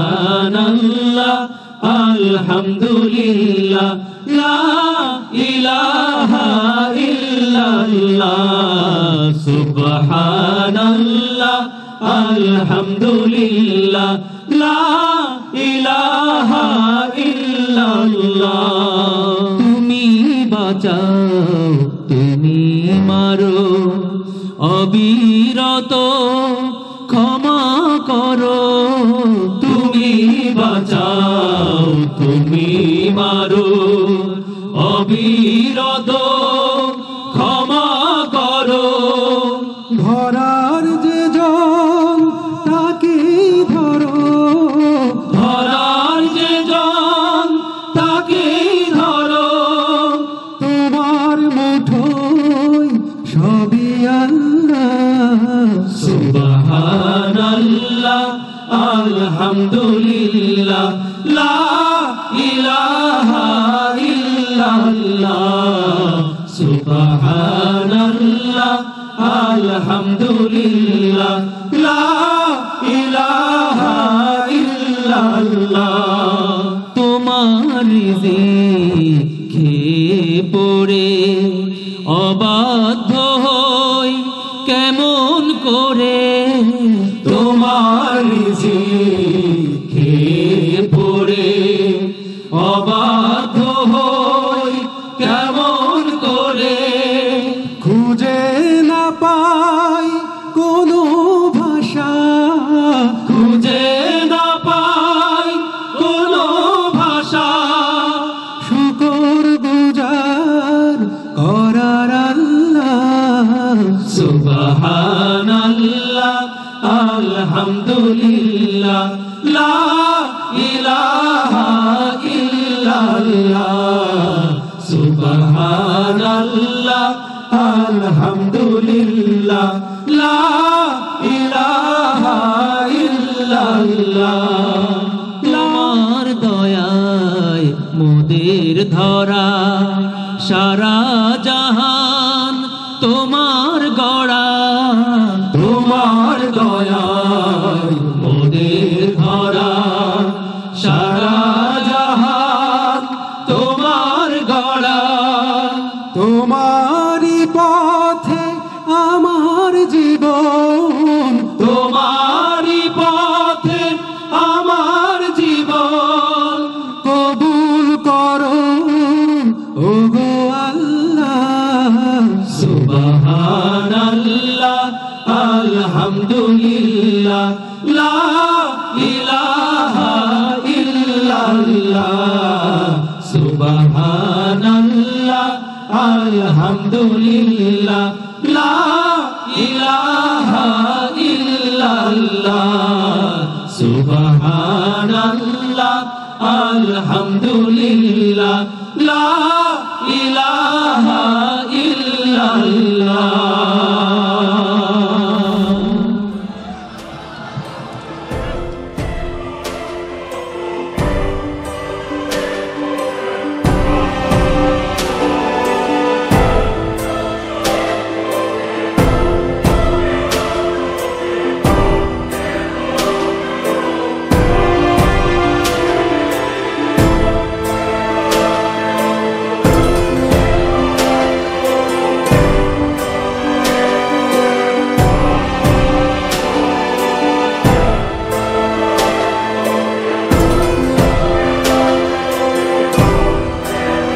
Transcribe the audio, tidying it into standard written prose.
সুবহানাল্লাহ আলহামদুলিল্লাহ লা ইলাহা ইল্লাল্লাহ সুবহানাল্লাহ আলহামদুলিল্লাহ লা ইলাহা ইল্লাল্লাহ তুমি বাঁচাও তুমি মারো অবিরত ক্ষমা করো তুমি বাঁচাও তুমি মারো অবিরত ক্ষমা করো ধরার যে জন তাকে ধরো ধরার যে জন তাকে ধরো তোমার মুঠোয় সবই আল্লাহ সুবহানাল্লাহ আলহামদুলিল্লাহ লা ইলাহা ইল্লাল্লাহ সুবহানাল্লাহ আলহামদুলিল্লাহ লা ইলাহা ইল্লাল্লাহ তোমার রিজিক খেয়ে পড়ে অবাধ্য হই কেমন করে তোমার রিজিক খেয়ে পড়ে অবাধ্য হই কেমন করে খুঁজে না পাই কোনো ভাষা খুঁজে না পাই কোনো ভাষা শুকর গুজার করার আল্লাহ সুবহানাল্লাহ আলহামদুলিল্লাহ লা ইলাহা ইল্লাল্লাহ সুবহানাল্লাহ আলহামদুলিল্লাহ লা ইলাহা ইল্লাল্লাহ তোমার দয়ায় মোদের ধরা সারা জাহান তোমার গড়া তোমার দয়ায় মোদের ধরা সারা জাহান তোমার গড়া তোমারই পথে আমার জীবন তোমারই পথে আমার জীবন কবুল করো ওগো আল্লাহ সুবহানাল্লাহ আলহামদুলিল্লাহ লা ইলাহা ইল্লাল্লাহ সুবহানাল্লাহ আলহামদুলিল্লাহ লা ইলাহা ইল্লাল্লাহ সুবহানাল্লাহ আলহামদুলিল্লাহ লা ইলাহা